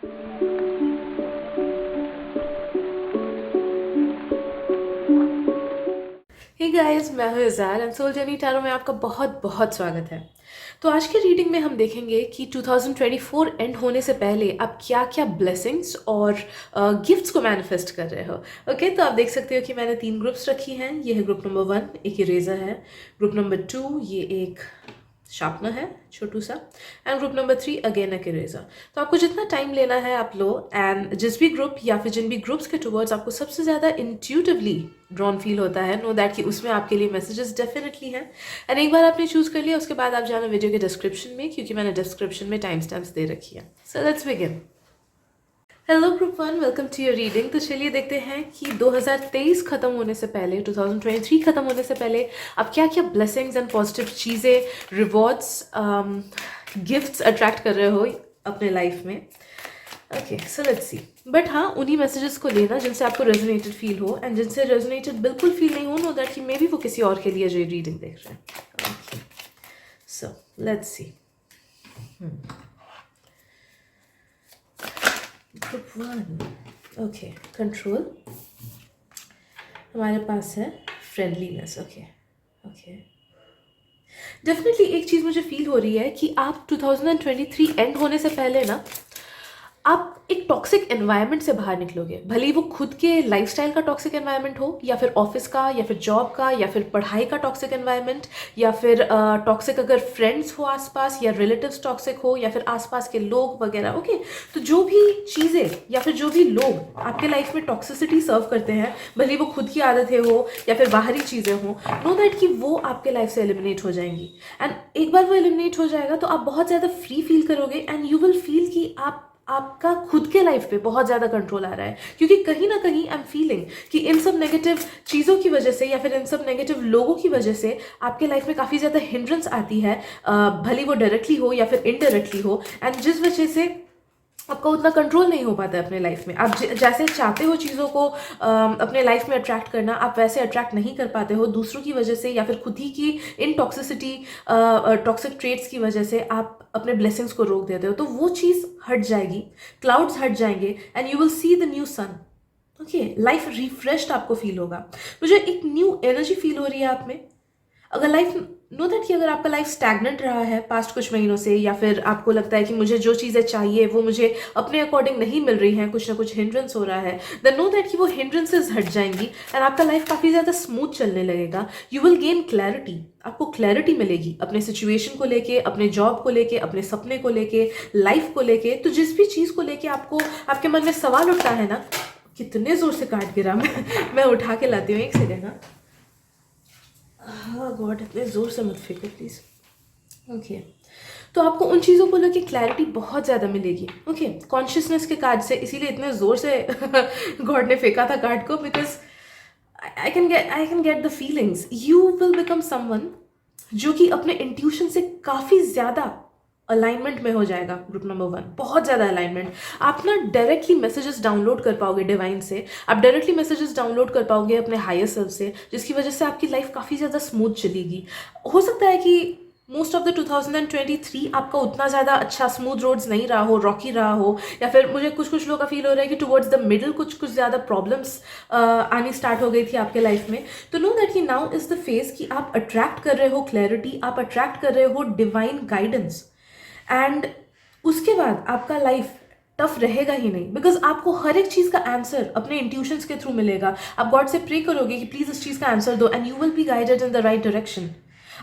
Hey guys, मैं हूँ इज़ार and soul journey tarot में आपका बहुत बहुत स्वागत है। तो आज की रीडिंग में हम देखेंगे कि 2024 एंड होने से पहले आप क्या क्या ब्लेसिंग्स और गिफ्ट्स को मैनिफेस्ट कर रहे हो। ओके, तो आप देख सकते हो कि मैंने 3 ग्रुप्स रखी हैं। ये है ग्रुप नंबर 1, एक इरेजर है। ग्रुप नंबर 2, ये एक शार्पनर है छोटू सा। एंड ग्रुप नंबर 3 अगेन एक इरेजर। तो आपको जितना टाइम लेना है आप लो, एंड जिस भी ग्रुप या फिर जिन भी ग्रुप्स के टुवर्ड्स आपको सबसे ज़्यादा इंट्यूटिवली ड्रॉन फील होता है, नो दैट कि उसमें आपके लिए मैसेजेस डेफिनेटली हैं। एंड एक बार आपने चूज़ कर लिया, उसके बाद आप जाना वीडियो के डिस्क्रिप्शन में, क्योंकि मैंने डिस्क्रिप्शन में टाइम स्टैम्प्स दे रखी है। So let's begin. Hello group 1, welcome to your reading. तो चलिए देखते हैं कि 2023 खत्म होने से पहले, 2023 खत्म होने से पहले आप क्या क्या ब्लेसिंग्स एंड पॉजिटिव चीज़ें, रिवॉर्ड्स, गिफ्ट्स अट्रैक्ट कर रहे हो अपने लाइफ में। Okay, so let's see. But हाँ, उन्हीं मैसेजेस को लेना जिनसे आपको रेजोनेटेड फील हो, एंड जिनसे रेजोनेटेड बिल्कुल फील नहीं हो, नो दैट कि मे बी वो किसी और के लिए जो रीडिंग देख रहे हैं। Okay, so let's see. Group 1, okay, control. हमारे पास है फ्रेंडलीनेस। ओके ओके, डेफिनेटली एक चीज़ मुझे फील हो रही है कि आप 2023 एंड होने से पहले ना आप एक टॉक्सिक एनवायरनमेंट से बाहर निकलोगे। भले ही वो खुद के लाइफस्टाइल का टॉक्सिक एनवायरनमेंट हो, या फिर ऑफिस का, या फिर जॉब का, या फिर पढ़ाई का टॉक्सिक एनवायरनमेंट, या फिर टॉक्सिक अगर फ्रेंड्स हो आसपास, या रिलेटिव्स टॉक्सिक हो, या फिर आसपास के लोग वगैरह। ओके, तो जो भी चीज़ें या फिर जो भी लोग आपके लाइफ में टॉक्सिसिटी सर्व करते हैं, भले ही वो खुद की आदतें हो या फिर बाहरी चीज़ें हो, नो दैट कि वो आपके लाइफ से एलिमिनेट हो जाएंगी। एंड एक बार वो एलिमिनेट हो जाएगा तो आप बहुत ज़्यादा फ्री फील करोगे, एंड यू विल फील कि आपका खुद के लाइफ पे बहुत ज़्यादा कंट्रोल आ रहा है। क्योंकि कहीं ना कहीं आई एम फीलिंग कि इन सब नेगेटिव चीज़ों की वजह से या फिर इन सब नेगेटिव लोगों की वजह से आपके लाइफ में काफ़ी ज़्यादा हिंड्रेंस आती है, भले वो डायरेक्टली हो या फिर इनडायरेक्टली हो, एंड जिस वजह से आपका उतना कंट्रोल नहीं हो पाता है अपने लाइफ में। आप जैसे चाहते हो चीज़ों को अपने लाइफ में अट्रैक्ट करना, आप वैसे अट्रैक्ट नहीं कर पाते हो दूसरों की वजह से, या फिर खुद ही की इन टॉक्सिसिटी, टॉक्सिक ट्रेट्स की वजह से आप अपने ब्लेसिंग्स को रोक देते हो। तो वो चीज़ हट जाएगी, क्लाउड्स हट जाएंगे, and you will see the new sun. Okay, life refreshed आपको फील होगा। मुझे एक न्यू एनर्जी फील हो रही है आप में। अगर लाइफ, नो दैट कि अगर आपका लाइफ स्टैग्नेंट रहा है पास्ट कुछ महीनों से, या फिर आपको लगता है कि मुझे जो चीज़ें चाहिए वो मुझे अपने अकॉर्डिंग नहीं मिल रही हैं, कुछ ना कुछ हिंड्रेंस हो रहा है, देन नो दैट कि वो हिंड्रेंसेस हट जाएंगी, एंड आपका लाइफ काफ़ी ज़्यादा स्मूथ चलने लगेगा। You will gain clarity. आपको क्लैरिटी मिलेगी अपने सिचुएशन को लेके, अपने जॉब को लेके, अपने सपने को लेके, लाइफ को लेके। तो जिस भी चीज़ को लेके आपको, आपके मन में सवाल उठता है ना, कितने जोर से काट गिरा मैं उठा के लाती हूँ, एक सेकेंड ना। हाँ गॉड, इतने ज़ोर से मत फेंको प्लीज़। ओके, तो आपको उन चीज़ों को लेकर क्लैरिटी बहुत ज़्यादा मिलेगी। ओके, कॉन्शियसनेस के कार्ड से, इसीलिए इतने ज़ोर से गॉड ने फेंका था कार्ड को, because I can get the feelings. You will become someone जो कि अपने इंट्यूशन से काफ़ी ज़्यादा अलाइनमेंट में हो जाएगा। ग्रुप नंबर 1, बहुत ज़्यादा अलाइनमेंट। आप ना डायरेक्टली मैसेजेस डाउनलोड कर पाओगे डिवाइन से, आप डायरेक्टली मैसेजेस डाउनलोड कर पाओगे अपने हायर सेल्फ से, जिसकी वजह से आपकी लाइफ काफ़ी ज़्यादा स्मूथ चलेगी। हो सकता है कि मोस्ट ऑफ द 2023 आपका उतना ज़्यादा अच्छा स्मूथ रोड्स नहीं रहा हो, रॉकी रहा हो, या फिर मुझे कुछ कुछ लोगों का फील हो रहा है कि टुवर्ड्स द मिडिल कुछ ज़्यादा प्रॉब्लम्स आनी स्टार्ट हो गई थी आपके लाइफ में। तो नो दैट कि नाउ इज़ द फेज कि आप अट्रैक्ट कर रहे हो क्लैरिटी, आप अट्रैक्ट कर रहे हो डिवाइन गाइडेंस, एंड उसके बाद आपका लाइफ टफ रहेगा ही नहीं, बिकॉज आपको हर एक चीज़ का आंसर अपने इंट्यूशंस के थ्रू मिलेगा। आप गॉड से प्रे करोगे कि प्लीज़ इस चीज़ का आंसर दो, and you will be guided in the right direction.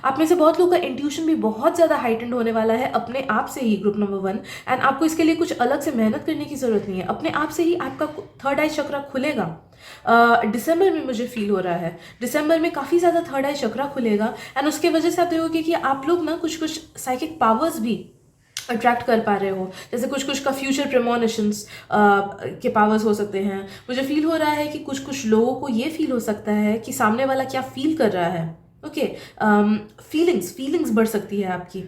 आप में से बहुत लोगों का इंट्यूशन भी बहुत ज़्यादा हाइटेंड होने वाला है अपने आप से ही, ग्रुप नंबर 1। एंड आपको इसके लिए कुछ अलग से मेहनत करने की ज़रूरत नहीं है, अपने आप से ही आपका थर्ड आई चक्रा खुलेगा। दिसंबर में मुझे फील हो रहा है, दिसंबर में काफ़ी ज़्यादा थर्ड आई चक्रा खुलेगा, एंड उसके वजह से आप देखोगे कि आप लोग ना कुछ कुछ साइकिक पावर्स भी अट्रैक्ट कर पा रहे हो। जैसे कुछ कुछ का फ्यूचर प्रेमोनिशंस के पावर्स हो सकते हैं। मुझे फील हो रहा है कि कुछ कुछ लोगों को ये फील हो सकता है कि सामने वाला क्या फील कर रहा है। ओके, फीलिंग्स बढ़ सकती है आपकी,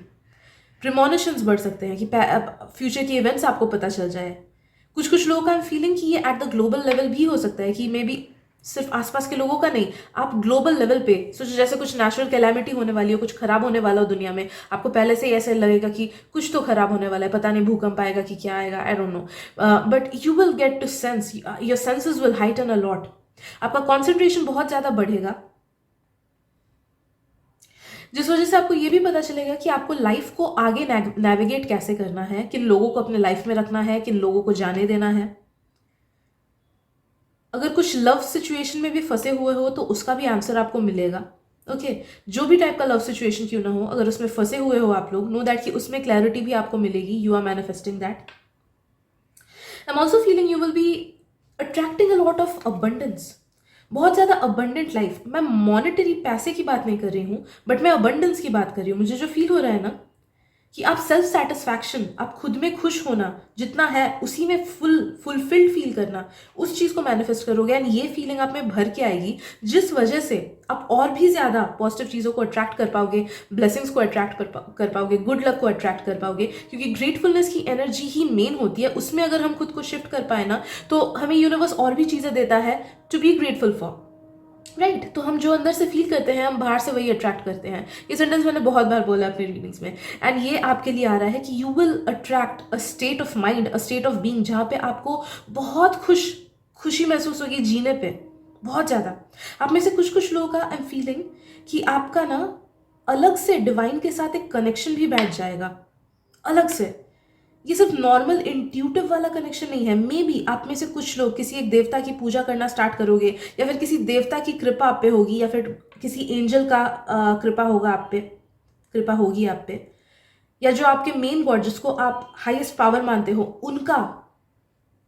प्रेमोनिशंस बढ़ सकते हैं कि फ्यूचर के इवेंट्स आपको पता चल जाए। कुछ कुछ लोगों का फीलिंग कि ये एट द ग्लोबल लेवल भी हो सकता है कि मे बी सिर्फ आसपास के लोगों का नहीं, आप ग्लोबल लेवल पे सोचो, जैसे कुछ नेचुरल कैलामिटी होने वाली हो, कुछ खराब होने वाला हो दुनिया में, आपको पहले से ही ऐसे लगेगा कि कुछ तो खराब होने वाला है, पता नहीं भूकंप आएगा कि क्या आएगा, I don't know, but you will get to sense, your senses will heighten a lot, आपका कॉन्सेंट्रेशन बहुत ज़्यादा बढ़ेगा, जिस वजह से आपको ये भी पता चलेगा कि आपको लाइफ को आगे नेविगेट कैसे करना है, किन लोगों को अपने लाइफ में रखना है, किन लोगों को जाने देना है। अगर कुछ लव सिचुएशन में भी फंसे हुए हो तो उसका भी आंसर आपको मिलेगा। ओके, जो भी टाइप का लव सिचुएशन क्यों ना हो, अगर उसमें फंसे हुए हो आप लोग, नो दैट कि उसमें क्लैरिटी भी आपको मिलेगी, you are manifesting that. I am also feeling you will be attracting a lot of abundance, बहुत ज़्यादा अबंडेंट लाइफ। मैं मॉनेटरी पैसे की बात नहीं कर रही हूँ, बट मैं अबंडेंस की बात कर रही हूँ। मुझे जो फील हो रहा है ना कि आप सेल्फ सेटिस्फैक्शन, आप खुद में खुश होना, जितना है उसी में फुलफिल्ड फील करना, उस चीज़ को मैनिफेस्ट करोगे, एंड ये फीलिंग आप में भर के आएगी, जिस वजह से आप और भी ज़्यादा पॉजिटिव चीज़ों को अट्रैक्ट कर पाओगे, ब्लेसिंग्स को अट्रैक्ट कर पाओगे, गुड लक को अट्रैक्ट कर पाओगे, क्योंकि ग्रेटफुलनेस की एनर्जी ही मेन होती है। उसमें अगर हम खुद को शिफ्ट कर पाए ना, तो हमें यूनिवर्स और भी चीज़ें देता है to be grateful for, right. तो हम जो अंदर से फील करते हैं, हम बाहर से वही अट्रैक्ट करते हैं। ये सेंटेंस मैंने बहुत बार बोला अपनी रीडिंग्स में, एंड ये आपके लिए आ रहा है कि you will attract a state of mind, a state of being, जहाँ पे आपको बहुत खुशी महसूस होगी जीने पे, बहुत ज़्यादा। आप में से कुछ लोगों का आई एम फीलिंग कि आपका ना अलग से डिवाइन के साथ एक कनेक्शन भी बैठ जाएगा, अलग से। ये सिर्फ नॉर्मल इंट्यूटिव वाला कनेक्शन नहीं है। मे बी आप में से कुछ लोग किसी एक देवता की पूजा करना स्टार्ट करोगे, या फिर किसी देवता की कृपा आप पे होगी, या फिर किसी एंजल का कृपा होगा आप पे, कृपा होगी आप पे, या जो आपके मेन गॉड, जिसको आप हाईएस्ट पावर मानते हो,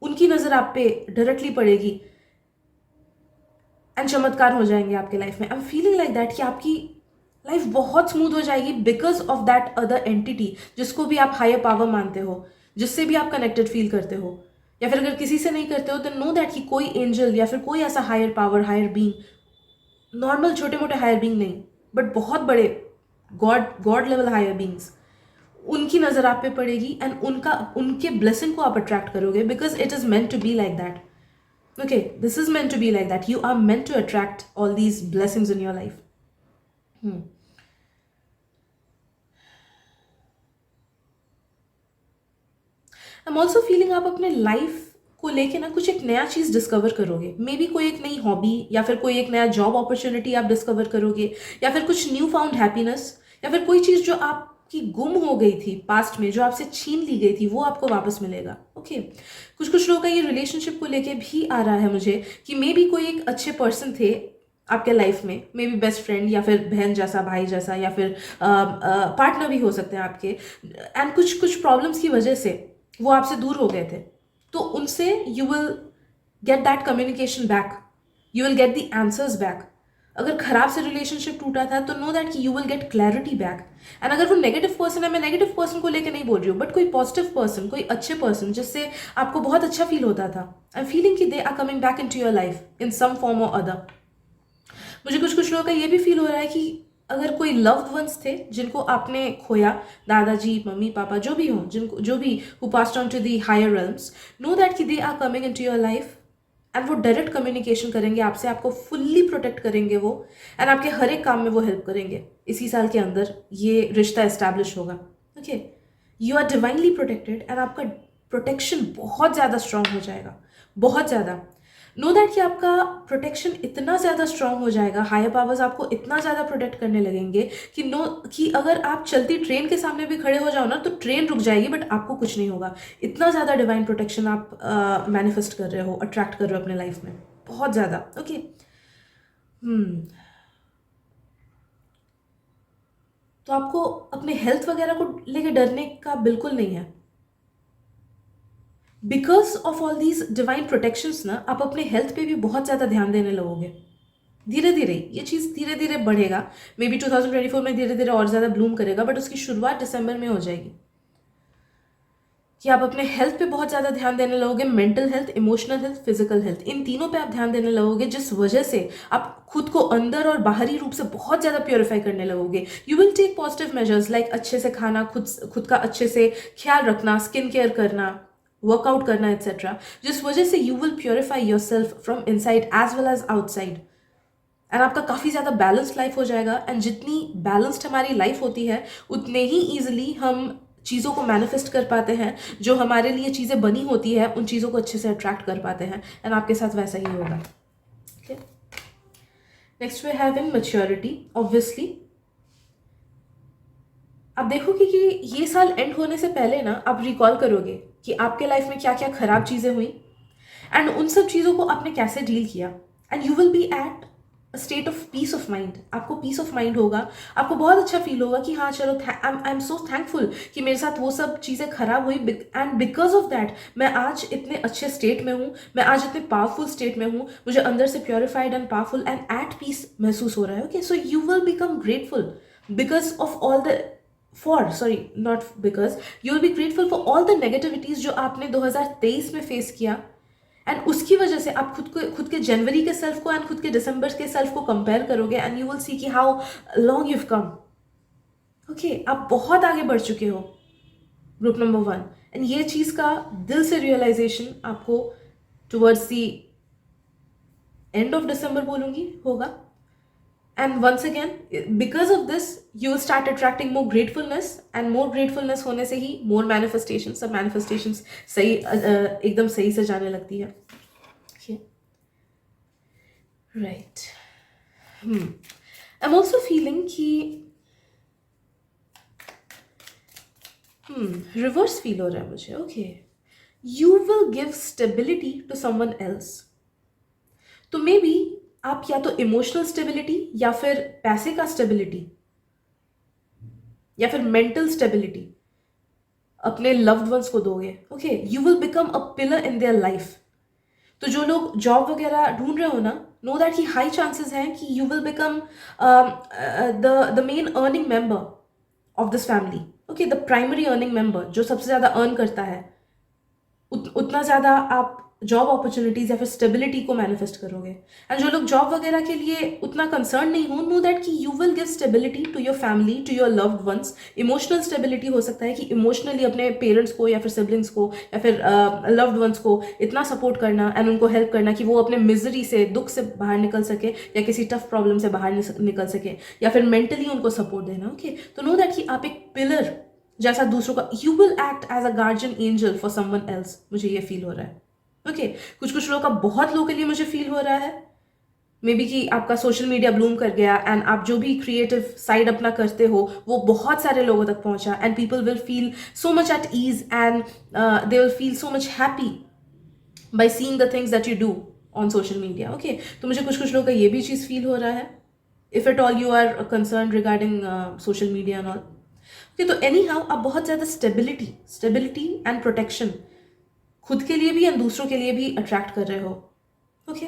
उनकी नज़र आप पे डायरेक्टली पड़ेगी, एंड चमत्कार हो जाएंगे आपके लाइफ में। आई एम फीलिंग लाइक दैट कि आपकी लाइफ बहुत स्मूथ हो जाएगी because of that other entity, जिसको भी आप हायर पावर मानते हो, जिससे भी आप कनेक्टेड फील करते हो, या फिर अगर किसी से नहीं करते हो तो नो दैट कि कोई एंजल या फिर कोई ऐसा higher power, higher being, normal छोटे मोटे हायर बीइंग नहीं, बट बहुत बड़े गॉड लेवल हायर बीइंग्स, उनकी नज़र आप पे पड़ेगी, एंड उनके ब्लेसिंग को आप अट्रैक्ट करोगे, because it is meant to be like that. Okay, this is meant to be like that. You are meant to attract all these blessings in your life. I'm also feeling आप अपने life को लेके ना कुछ एक नया चीज़ discover करोगे। May be कोई एक नई हॉबी, या फिर कोई एक नया जॉब अपॉर्चुनिटी आप डिस्कवर करोगे, या फिर कुछ न्यू फाउंड हैप्पीनेस, या फिर कोई चीज़ जो आपकी गुम हो गई थी पास्ट में, जो आपसे छीन ली गई थी, वो आपको वापस मिलेगा। ओके, कुछ लोगों का ये रिलेशनशिप को लेके भी आ रहा है मुझे कि मे बी कोई एक अच्छे पर्सन थे आपके लाइफ में, मे बी बेस्ट फ्रेंड, या फिर बहन जैसा, भाई जैसा, या फिर पार्टनर भी हो सकते हैं आपके, एंड कुछ प्रॉब्लम्स की वजह से वो आपसे दूर हो गए थे, तो उनसे you will get that communication back, you will get the answers back. अगर खराब से रिलेशनशिप टूटा था तो नो दैट कि you will get clarity back. And अगर वो नेगेटिव पर्सन है, मैं नेगेटिव पर्सन को लेकर नहीं बोल रही हूँ, बट कोई पॉजिटिव पर्सन, कोई अच्छे पर्सन जिससे आपको बहुत अच्छा फील होता था, आई एम फीलिंग कि they are coming back in to your life in some form or other. मुझे कुछ लोगों का ये भी फील हो रहा है कि अगर कोई लव्ड वंस थे जिनको आपने खोया, दादाजी, मम्मी, पापा, जो भी हो, जिनको जो भी who passed on to the higher realms, know that कि they are coming in to your life, and वो डायरेक्ट कम्युनिकेशन करेंगे आपसे, आपको फुल्ली प्रोटेक्ट करेंगे वो, एंड आपके हर एक काम में वो हेल्प करेंगे। इसी साल के अंदर ये रिश्ता एस्टैब्लिश होगा। Okay, you are divinely protected, and आपका प्रोटेक्शन बहुत ज़्यादा स्ट्रांग हो जाएगा, बहुत ज़्यादा। नो दैट कि आपका प्रोटेक्शन इतना ज़्यादा स्ट्रांग हो जाएगा, हायर पावर्स आपको इतना ज़्यादा प्रोटेक्ट करने लगेंगे कि अगर आप चलती ट्रेन के सामने भी खड़े हो जाओ ना, तो ट्रेन रुक जाएगी बट आपको कुछ नहीं होगा। इतना ज़्यादा डिवाइन प्रोटेक्शन आप मैनिफेस्ट कर रहे हो, अट्रैक्ट कर रहे हो अपने लाइफ में, बहुत ज़्यादा। ओके, तो आपको अपने हेल्थ वगैरह को लेके डरने का बिल्कुल नहीं है। Because of all these divine protections ना, आप अपने हेल्थ पे भी बहुत ज़्यादा ध्यान देने लगोगे। धीरे धीरे ये चीज़ धीरे धीरे बढ़ेगा, मे बी 2024 में धीरे धीरे और ज़्यादा ब्लूम करेगा, बट उसकी शुरुआत दिसंबर में हो जाएगी कि आप अपने हेल्थ पे बहुत ज़्यादा ध्यान देने लगोगे। Mental health, emotional health, physical health, इन तीनों पे आप ध्यान देने लगोगे, जिस वजह से आप खुद को अंदर और बाहरी रूप से बहुत ज़्यादा प्योरीफाई करने लगोगे। You will take positive measures like अच्छे से खाना, खुद का अच्छे से ख्याल रखना, स्किन केयर करना, वर्कआउट करना एक्सेट्रा, जिस वजह से you will purify yourself from inside as well as outside, and आपका काफ़ी ज़्यादा बैलेंस्ड लाइफ हो जाएगा। एंड जितनी बैलेंस्ड हमारी लाइफ होती है उतने ही ईजिली हम चीज़ों को मैनिफेस्ट कर पाते हैं, जो हमारे लिए चीज़ें बनी होती है उन चीज़ों को अच्छे से अट्रैक्ट कर पाते हैं, एंड आपके साथ वैसा ही होगा। Okay, next way have in maturity. Obviously आप देखोगे कि ये साल एंड होने से पहले ना आप रिकॉल करोगे कि आपके लाइफ में क्या क्या खराब चीज़ें हुई, एंड उन सब चीज़ों को आपने कैसे डील किया, and you will be at state of peace of mind. आपको पीस ऑफ माइंड होगा, आपको बहुत अच्छा फील होगा कि हाँ चलो आई एम सो थैंकफुल कि मेरे साथ वो सब चीज़ें खराब हुई, एंड बिकॉज ऑफ दैट मैं आज इतने अच्छे स्टेट में हूँ, मैं आज इतने पावरफुल स्टेट में हूँ, मुझे अंदर से purified and powerful and at peace महसूस हो रहा है। Okay, so you will become grateful because of all the not because you will be grateful for all the negativities जो आपने 2023 में फेस किया, एंड उसकी वजह से आप खुद के जनवरी के सेल्फ को एंड खुद के दिसंबर के सेल्फ को कंपेयर करोगे, एंड यू विल सी कि how long you come. Okay, आप बहुत आगे बढ़ चुके हो, ग्रुप नंबर 1, एंड ये चीज़ का दिल से रियलाइजेशन आपको towards the end of December बोलूँगी होगा। And once again because of this you will start attracting more gratefulness, and more gratefulness होने से ही मोर मैनिफेस्टेशन, सब मैनिफेस्टेशंस सही एकदम सही से जाने लगती है। Right, I am also feeling कि रिवर्स फील हो रहा है मुझे। Okay, you will give stability to someone else. तो मे बी आप या तो इमोशनल स्टेबिलिटी या फिर पैसे का स्टेबिलिटी या फिर मेंटल स्टेबिलिटी अपने लव्ड वंस को दोगे। Okay, you will become a pillar in their life. तो जो लोग जॉब वगैरह ढूंढ रहे हो ना, नो दैट कि हाई चांसेस हैं कि you will become the main earning member of this family. Okay, the primary earning member, जो सबसे ज़्यादा अर्न करता है, उतना ज़्यादा आप जॉब अपॉर्चुनिटीज या फिर स्टेबिलिटी को मैनिफेस्ट करोगे। एंड जो लोग जॉब वगैरह के लिए उतना कंसर्न नहीं हो, नो दैट कि you will give stability to your family, to your loved ones. Emotional stability हो सकता है कि इमोशनली अपने पेरेंट्स को या फिर सिबलिंग्स को या फिर लव्ड वंस को इतना सपोर्ट करना एंड उनको हेल्प करना कि वो अपने मिजरी से, दुख से बाहर निकल सके या किसी टफ प्रॉब्लम से बाहर निकल सके, या फिर मेंटली उनको सपोर्ट देना। ओके, तो नो दैट कि आप एक पिलर जैसा दूसरों का, you will act as a guardian angel for someone else. मुझे ये फील हो रहा है। ओके, कुछ लोगों का, बहुत लोगों के लिए मुझे फील हो रहा है मे बी कि आपका सोशल मीडिया ब्लूम कर गया, एंड आप जो भी क्रिएटिव साइड अपना करते हो वो बहुत सारे लोगों तक पहुंचा, and people will feel so much at ease, and they will feel so much happy by seeing the things that you do on social media. Okay, तो मुझे कुछ लोगों का ये भी चीज़ फील हो रहा है, if at all you are concern regarding social media and all. Okay, तो एनी हाउ आप बहुत ज़्यादा स्टेबिलिटी एंड प्रोटेक्शन खुद के लिए भी एंड दूसरों के लिए भी अट्रैक्ट कर रहे हो। ओके,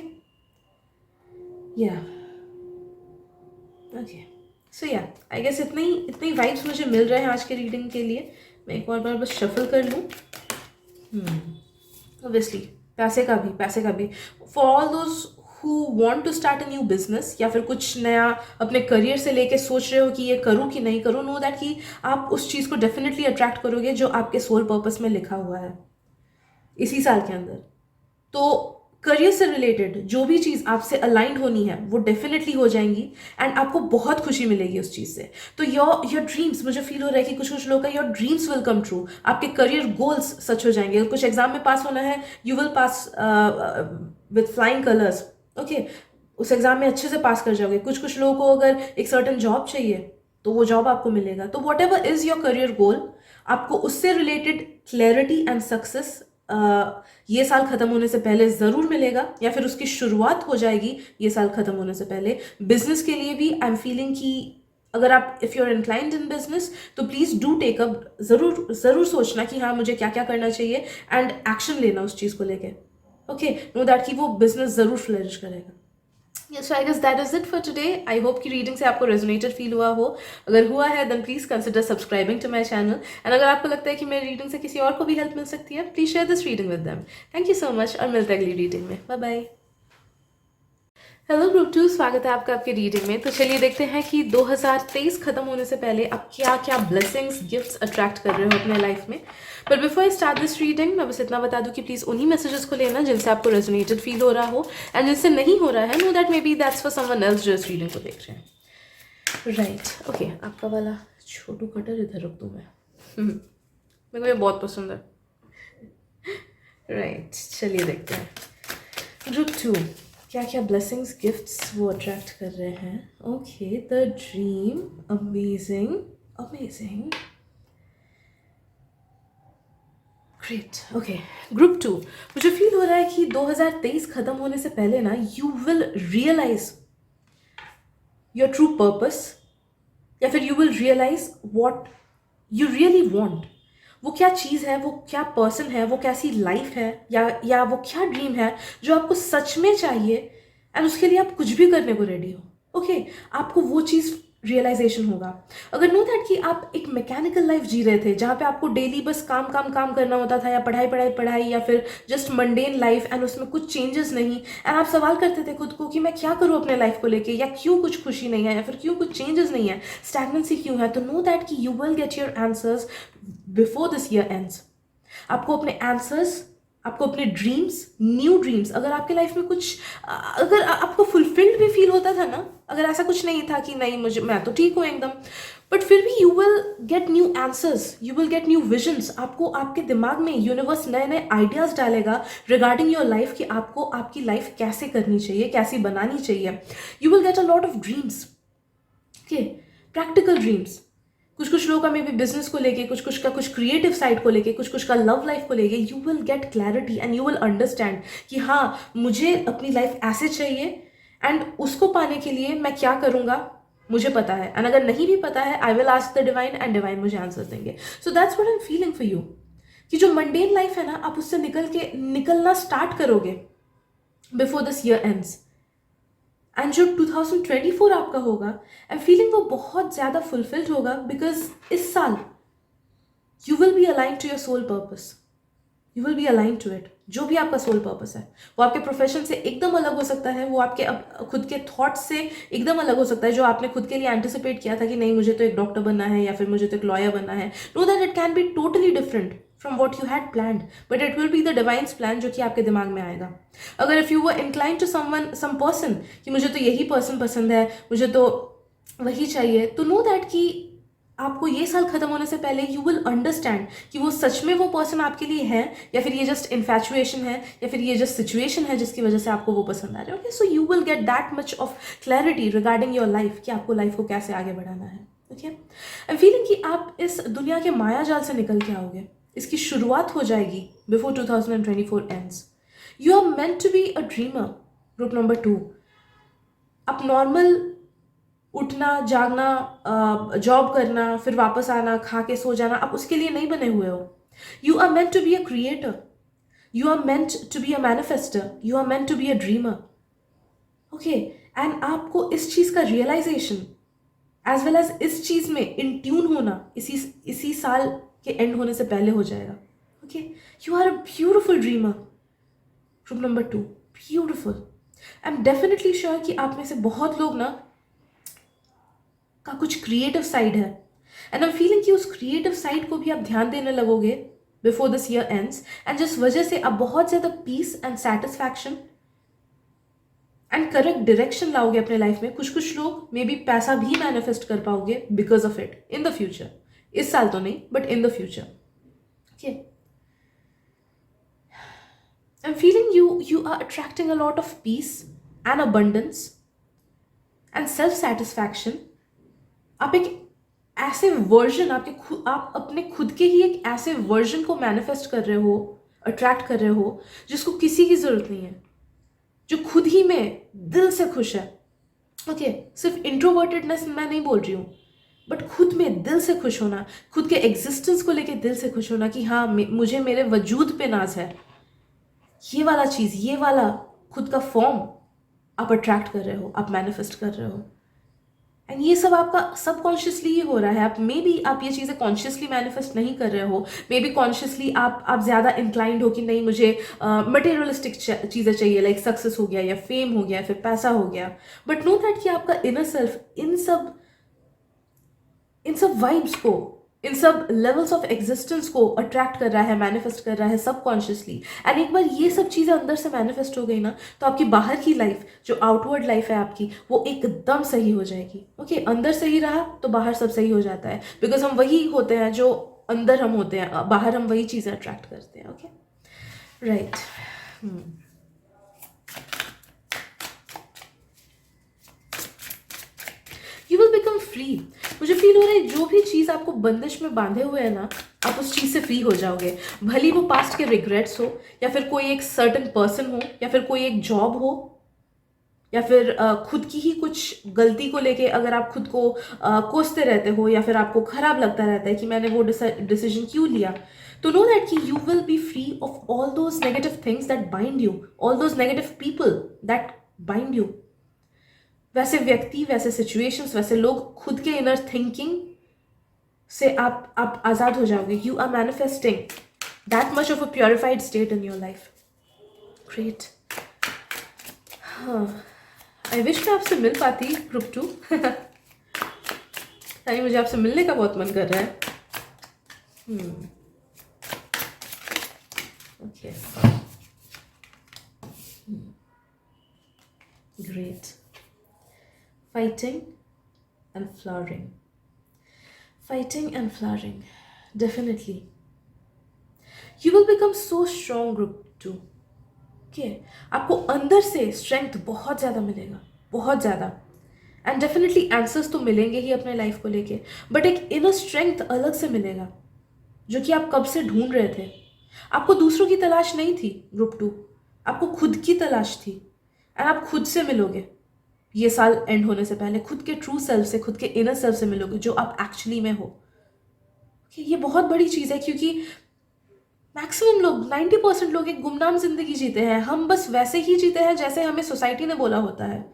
या ओके, सो या आई गेस इतनी वाइब्स मुझे मिल रहे हैं आज के रीडिंग के लिए। मैं एक और बार बस शफल कर लूँ। ऑब्वियसली पैसे का भी for all those who want to start a new business, या फिर कुछ नया अपने करियर से लेके सोच रहे हो कि ये करूँ कि नहीं करूँ, नो दैट कि आप उस चीज़ को डेफिनेटली अट्रैक्ट करोगे जो आपके सोल पर्पस में लिखा हुआ है इसी साल के अंदर। तो करियर से रिलेटेड जो भी चीज़ आपसे अलाइंड होनी है वो डेफिनेटली हो जाएंगी, एंड आपको बहुत खुशी मिलेगी उस चीज़ से। तो योर ड्रीम्स, मुझे फील हो रहा है कि कुछ लोगों का your dreams will come true, आपके करियर गोल्स सच हो जाएंगे। कुछ एग्जाम में पास होना है, you will pass with flying colours. Okay, उस एग्जाम में अच्छे से पास कर जाओगे। कुछ लोगों को अगर एक सर्टन जॉब चाहिए तो वो जॉब आपको मिलेगा। तो what ever is your career goal, आपको उससे रिलेटेड क्लैरिटी एंड सक्सेस ये साल खत्म होने से पहले ज़रूर मिलेगा, या फिर उसकी शुरुआत हो जाएगी ये साल खत्म होने से पहले। बिजनेस के लिए भी आई एम फीलिंग कि अगर आप if you are inclined in business तो प्लीज़ डू टेक अप, ज़रूर सोचना कि हाँ मुझे क्या क्या करना चाहिए, एंड एक्शन लेना उस चीज़ को लेके। ओके, नो दैट कि वो बिजनेस ज़रूर फ्लरिश करेगा। Yes, so I guess that is it for today. I hope कि रीडिंग से आपको रेजोनेटेड फील हुआ हो। अगर हुआ है then please consider subscribing to my channel. And अगर आपको लगता है कि मेरी रीडिंग से किसी और को भी हेल्प मिल सकती है, please share this reading with them. Thank you so much और मिलते हैं अगली रीडिंग में। Bye bye. Hello group two, स्वागत है आपका आपके रीडिंग में। तो चलिए देखते हैं कि 2023 खत्म होने से पहले आप क्या क्या ब्लेसिंग्स गिफ्ट्स अट्रैक्ट कर रहे हो अपने लाइफ में। But before I start this reading, मैं बस इतना बता दूं कि प्लीज़ उन्हीं मैसेजेस को लेना जिनसे आपको रेजोनेटेड फील हो रहा हो, एंड जिनसे नहीं हो रहा है, know that may be that's for someone else जो इस रीडिंग को देख रहे हैं। राइट, ओके, आपका वाला छोटू कटर इधर रख दूँ मैं। मेरे को ये बहुत पसंद है। राइट, चलिए देखते हैं ग्रुप टू क्या क्या ब्लेसिंग्स गिफ्ट्स वो अट्रैक्ट कर रहे हैं। Okay, the dream, amazing amazing, great. Okay group two, मुझे फील हो रहा है कि 2023 खत्म होने से पहले ना you will realize your true purpose, या फिर you will realize what you really want. वो क्या चीज़ है, वो क्या पर्सन है, वो कैसी लाइफ है, या वो क्या ड्रीम है जो आपको सच में चाहिए, एंड उसके लिए आप कुछ भी करने को रेडी हो। ओके, आपको वो चीज़ रियलाइजेशन होगा। अगर नो दैट कि आप एक मैकेनिकल लाइफ जी रहे थे जहाँ पे आपको डेली बस काम काम काम करना होता था, या पढ़ाई पढ़ाई पढ़ाई, या फिर जस्ट मंडेन लाइफ एंड उसमें कुछ चेंजेस नहीं, एंड आप सवाल करते थे खुद को कि मैं क्या करूँ अपने लाइफ को लेके, या क्यों कुछ खुशी नहीं है, या फिर क्यों कुछ चेंजेस नहीं है, स्टैग्नेंसी क्यों है, तो नो दैट कि you will get your answers before this year ends. आपको अपने आंसर्स, आपको अपने ड्रीम्स, न्यू ड्रीम्स, अगर आपके लाइफ में कुछ, अगर आपको फुलफिल्ड भी फील होता था ना, अगर ऐसा कुछ नहीं था कि नहीं मुझे, मैं तो ठीक हूँ एकदम, बट फिर भी you will get new answers, you will get new visions. आपको आपके दिमाग में यूनिवर्स नए नए आइडियाज डालेगा रिगार्डिंग योर लाइफ कि आपको आपकी लाइफ कैसे करनी चाहिए, कैसी बनानी चाहिए। You will get a lot of dreams, okay, practical dreams. कुछ कुछ लोगों का मे बी बिजनेस को लेके, कुछ कुछ का कुछ क्रिएटिव साइड को लेके, कुछ कुछ का लव लाइफ को लेके। You will get clarity and you will understand कि हाँ, मुझे अपनी लाइफ ऐसे चाहिए, एंड उसको पाने के लिए मैं क्या करूँगा मुझे पता है, एंड अगर नहीं भी पता है I will ask the divine, and divine मुझे आंसर देंगे। So that's what I am feeling for you, कि जो मंडेन लाइफ है ना, आप उससे निकलना स्टार्ट करोगे before this year ends. And जो 2024 आपका होगा, आई एम फीलिंग वो बहुत ज़्यादा फुलफिल्ड होगा, बिकॉज इस साल you will be align to your soul purpose, you will be align to it. जो भी आपका सोल पर्पस है, वो आपके प्रोफेशन से एकदम अलग हो सकता है, वो आपके खुद के थॉट्स से एकदम अलग हो सकता है, जो आपने खुद के लिए एंटिसिपेट किया था कि नहीं मुझे तो एक डॉक्टर बनना है, या फिर मुझे तो एक लॉयर बनना है। Know that it can be totally different from what you had planned, but it will be the divine's plan जो कि आपके दिमाग में आएगा। अगर if you were incline to some person कि मुझे तो यही पर्सन पसंद है, मुझे तो वही चाहिए, तो नो दैट कि आपको ये साल खत्म होने से पहले यू विल अंडरस्टैंड कि वो सच में वो पर्सन आपके लिए है, या फिर ये जस्ट इन्फैचुएशन है, या फिर ये जस्ट सिचुएशन है जिसकी वजह से आपको वो पसंद आ रहा है। Okay, so you will get that much of clarity regarding your life कि आपको लाइफ को कैसे आगे बढ़ाना है। ओके, आई एम फीलिंग कि आप इस दुनिया के माया जाल से निकल के आओगे, इसकी शुरुआत हो जाएगी before 2024 ends. You are meant to be a dreamer. Group number 2, आप नॉर्मल उठना, जागना, जॉब करना, फिर वापस आना, खा के सो जाना, आप उसके लिए नहीं बने हुए हो। You are meant to be a creator, you are meant to be a manifester, you are meant to be a dreamer. Okay, and आपको इस चीज़ का रियलाइजेशन एज वेल एज इस चीज़ में इन ट्यून होना इसी साल के एंड होने से पहले हो जाएगा। Okay, you are a beautiful dreamer. Group number 2, beautiful. I am definitely sure कि आप में से बहुत लोग ना का कुछ क्रिएटिव साइड है, एंड आई एम फीलिंग कि उस क्रिएटिव साइड को भी आप ध्यान देने लगोगे before this year ends, and जिस वजह से आप बहुत ज़्यादा peace and satisfaction and correct direction लाओगे अपने लाइफ में। कुछ कुछ लोग मे बी पैसा भी मैनिफेस्ट कर पाओगे because of it in the future. इस साल तो नहीं, but in the future. Okay, I am feeling you are attracting a lot of peace and abundance and self satisfaction। आप एक ऐसे वर्जन आप अपने खुद के ही एक ऐसे वर्जन को मैनिफेस्ट कर रहे हो, अट्रैक्ट कर रहे हो, जिसको किसी की जरूरत नहीं है, जो खुद ही में दिल से खुश है। ओके, सिर्फ इंट्रोवर्टेडनेस मैं नहीं बोल रही हूँ, बट खुद में दिल से खुश होना, खुद के एग्जिस्टेंस को लेके दिल से खुश होना कि हाँ मुझे मेरे वजूद पे नाज है। ये वाला चीज़, ये वाला खुद का फॉर्म आप अट्रैक्ट कर रहे हो, आप मैनिफेस्ट कर रहे हो। एंड ये सब आपका सबकॉन्शियसली ही हो रहा है। आप मे बी आप ये चीज़ें कॉन्शियसली मैनिफेस्ट नहीं कर रहे हो, मे बी कॉन्शियसली आप ज़्यादा इंक्लाइंड हो कि नहीं मुझे मटेरियलिस्टिक चीज़ें चाहिए, लाइक सक्सेस हो गया या फेम हो गया फिर पैसा हो गया। बट नो दैट कि आपका इनर सेल्फ इन सब वाइब्स को, इन सब लेवल्स ऑफ एग्जिस्टेंस को अट्रैक्ट कर रहा है, मैनिफेस्ट कर रहा है सबकॉन्शियसली। एंड एक बार ये सब चीज़ें अंदर से मैनिफेस्ट हो गई ना, तो आपकी बाहर की लाइफ, जो आउटवर्ड लाइफ है आपकी, वो एकदम सही हो जाएगी। ओके अंदर सही रहा तो बाहर सब सही हो जाता है, बिकॉज हम वही होते हैं जो अंदर हम होते हैं, बाहर हम वही चीज़ें अट्रैक्ट करते हैं। Okay right. You will become free. मुझे फील हो रहा है जो भी चीज़ आपको बंदिश में बांधे हुए है ना, आप उस चीज़ से फ्री हो जाओगे। भली वो पास्ट के रिग्रेट्स हो, या फिर कोई एक सर्टन पर्सन हो, या फिर कोई एक जॉब हो, या फिर खुद की ही कुछ गलती को लेके अगर आप खुद को कोसते रहते हो, या फिर आपको खराब लगता रहता है कि मैंने वो डिसीजन क्यों लिया, तो नो दैट कि you will be free of all those negative things that bind you, all those negative people that bind you. वैसे व्यक्ति, वैसे सिचुएशंस, वैसे लोग, खुद के इनर थिंकिंग से आप आज़ाद हो जाओगे। You are manifesting that much of a purified state in your life. Great. हाँ, आई विश मैं आपसे मिल पाती ग्रुप 2। यानी मुझे आपसे मिलने का बहुत मन कर रहा है। Okay great. Fighting and flowering, fighting and flowering, definitely you will become so strong group 2। Okay आपको अंदर से स्ट्रेंथ बहुत ज़्यादा मिलेगा, बहुत ज़्यादा। एंड डेफिनेटली आंसर्स तो मिलेंगे ही अपने लाइफ को लेके, बट एक इनर स्ट्रेंथ अलग से मिलेगा जो कि आप कब से ढूंढ रहे थे। आपको दूसरों की तलाश नहीं थी ग्रुप 2, आपको खुद की तलाश थी। एंड आप खुद से मिलोगे ये साल एंड होने से पहले, खुद के ट्रू सेल्फ से, खुद के इनर सेल्फ से मिलोगे जो आप एक्चुअली में हो। ये बहुत बड़ी चीज़ है, क्योंकि मैक्सिमम लोग, 90% लोग एक गुमनाम जिंदगी जीते हैं। हम बस वैसे ही जीते हैं जैसे हमें सोसाइटी ने बोला होता है,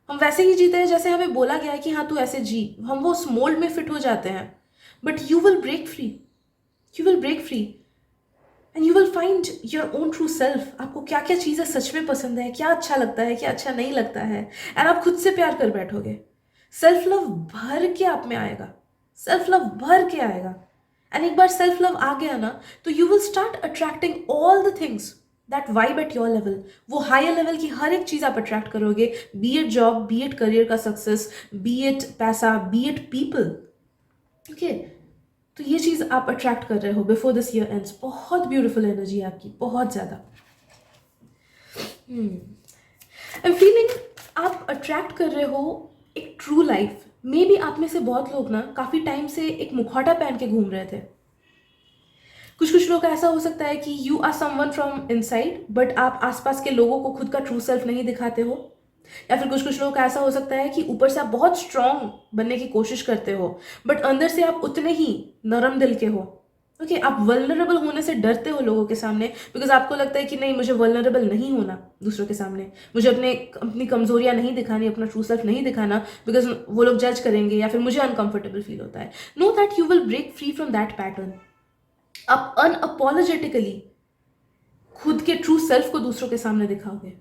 हम वैसे ही जीते हैं जैसे हमें बोला गया है कि हाँ तू ऐसे जी, हम वो उस मोल्ड में फिट हो जाते हैं। But you will break free, you will break free and you will find your own true self. आपको क्या क्या चीज़ें सच में पसंद है, क्या अच्छा लगता है, क्या अच्छा नहीं लगता है, एंड आप खुद से प्यार कर बैठोगे। सेल्फ लव भर के आप में आएगा, सेल्फ लव भर के आएगा। एंड एक बार सेल्फ लव आ गया ना, तो you will start attracting all the things that vibe at your level. वो हायर लेवल की हर एक चीज़ आप अट्रैक्ट करोगे, B it job, B it career का सक्सेस, बी इट पैसा, बी इट पीपल। ओके तो ये चीज़ आप अट्रैक्ट कर रहे हो बिफोर दिस ईयर एंड्स। बहुत ब्यूटीफुल एनर्जी है आपकी, बहुत ज़्यादा। आई एम फीलिंग आप अट्रैक्ट कर रहे हो एक ट्रू लाइफ। मे बी आप में से बहुत लोग ना काफ़ी टाइम से एक मुखौटा पहन के घूम रहे थे। कुछ कुछ लोग ऐसा हो सकता है कि you are someone from inside, but आप आसपास के लोगों को खुद का ट्रू सेल्फ नहीं दिखाते हो। या फिर कुछ कुछ लोग का ऐसा हो सकता है कि ऊपर से आप बहुत स्ट्रांग बनने की कोशिश करते हो, बट अंदर से आप उतने ही नरम दिल के हो। ओके आप वल्नरेबल होने से डरते हो लोगों के सामने, बिकॉज आपको लगता है कि नहीं मुझे वल्नरेबल नहीं होना दूसरों के सामने, मुझे अपनी कमजोरियां नहीं दिखानी, अपना ट्रू सेल्फ नहीं दिखाना, बिकॉज वो लोग जज करेंगे या फिर मुझे अनकंफर्टेबल फील होता है। Know that you will break free from that pattern. आप अनअपोलोजेटिकली खुद के ट्रू सेल्फ को दूसरों के सामने दिखाओगे।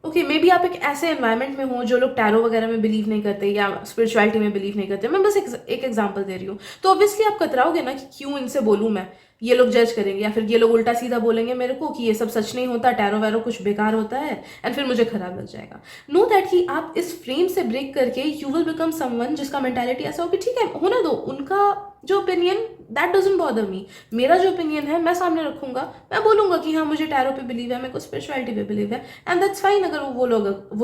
ओके मे बी आप एक ऐसे एनवायरनमेंट में हो जो लोग टैरो वगैरह में बिलीव नहीं करते या स्पिरिचुअलिटी में बिलीव नहीं करते। मैं बस एक एग्जांपल दे रही हूँ। तो ऑब्वियसली आप कतराओगे ना कि क्यों इनसे बोलूँ मैं, ये लोग जज करेंगे, या फिर ये लोग उल्टा सीधा बोलेंगे मेरे को कि ये सब सच नहीं होता, टैरो वैरो कुछ बेकार होता है, एंड फिर मुझे खराब लग जाएगा। नो दैट कि आप इस फ्रेम से ब्रेक करके यू विल बिकम समवन जिसका मेंटालिटी ऐसा हो कि ठीक है होने दो, उनका जो opinion that doesn't bother me, मेरा जो ओपिनियन है मैं सामने रखूंगा, मैं बोलूंगा कि हाँ मुझे टैरो पे बिलीव है, मेरे को स्पिरिचुअलिटी पे बिलीव है, एंड दैट्स फाइन अगर वो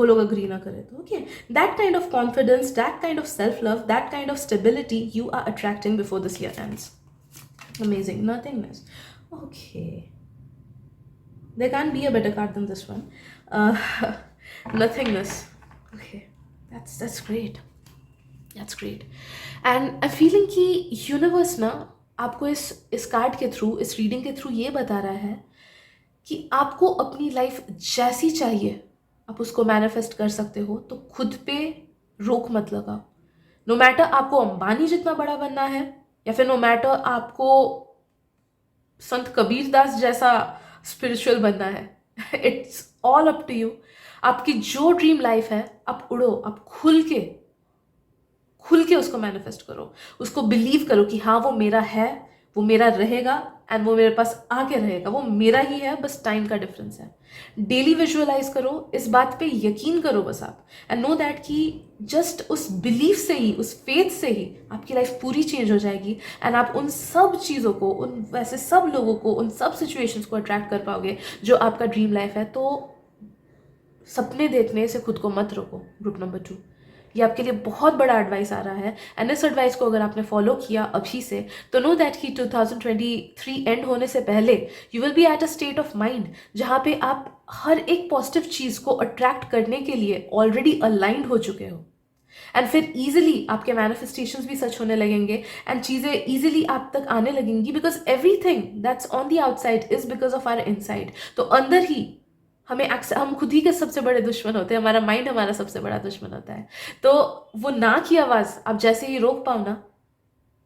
लोग अग्री ना करें तो। Okay that kind of confidence, that kind of self love, that kind of stability you are attracting before this year ends. Amazing, nothingness. Okay, there can't be a better card than this one. Nothingness. Okay, that's great. That's great. And I'm feeling कि universe ना आपको इस card के through, इस reading के through ये बता रहा है कि आपको अपनी लाइफ जैसी चाहिए आप उसको मैनिफेस्ट कर सकते हो। तो खुद पे रोक मत लगाओ, नो मैटर आपको अंबानी जितना बड़ा बनना है, या फिर नो मैटर आपको संत कबीर दास जैसा स्पिरिचुअल बनना है, it's all up to you. आपकी जो ड्रीम लाइफ है, आप उड़ो, आप खुल के उसको मैनिफेस्ट करो, उसको बिलीव करो कि हाँ वो मेरा है, वो मेरा रहेगा, एंड वो मेरे पास आके रहेगा, वो मेरा ही है, बस टाइम का डिफरेंस है। डेली विजुअलाइज करो, इस बात पे यकीन करो बस आप, एंड नो दैट कि जस्ट उस बिलीफ से ही, उस फेथ से ही आपकी लाइफ पूरी चेंज हो जाएगी, एंड आप उन सब चीज़ों को, उन वैसे सब लोगों को, उन सब सिचुएशंस को अट्रैक्ट कर पाओगे जो आपका ड्रीम लाइफ है। तो सपने देखने से खुद को मत रोको। ग्रुप नंबर 2, ये आपके लिए बहुत बड़ा एडवाइस आ रहा है, एंड इस एडवाइस को अगर आपने फॉलो किया अभी से, तो नो दैट कि 2023 एंड होने से पहले you will be at a state of mind जहाँ पे आप हर एक पॉजिटिव चीज़ को अट्रैक्ट करने के लिए ऑलरेडी अलाइंड हो चुके हो, एंड फिर ईजिली आपके मैनिफेस्टेशंस भी सच होने लगेंगे, एंड चीज़ें ईजिली आप तक आने लगेंगी, because everything that's on the outside is because of our inside. तो अंदर ही हम खुद ही के सबसे बड़े दुश्मन होते हैं, हमारा माइंड हमारा सबसे बड़ा दुश्मन होता है। तो वो ना की आवाज़ आप जैसे ही रोक पाओ ना,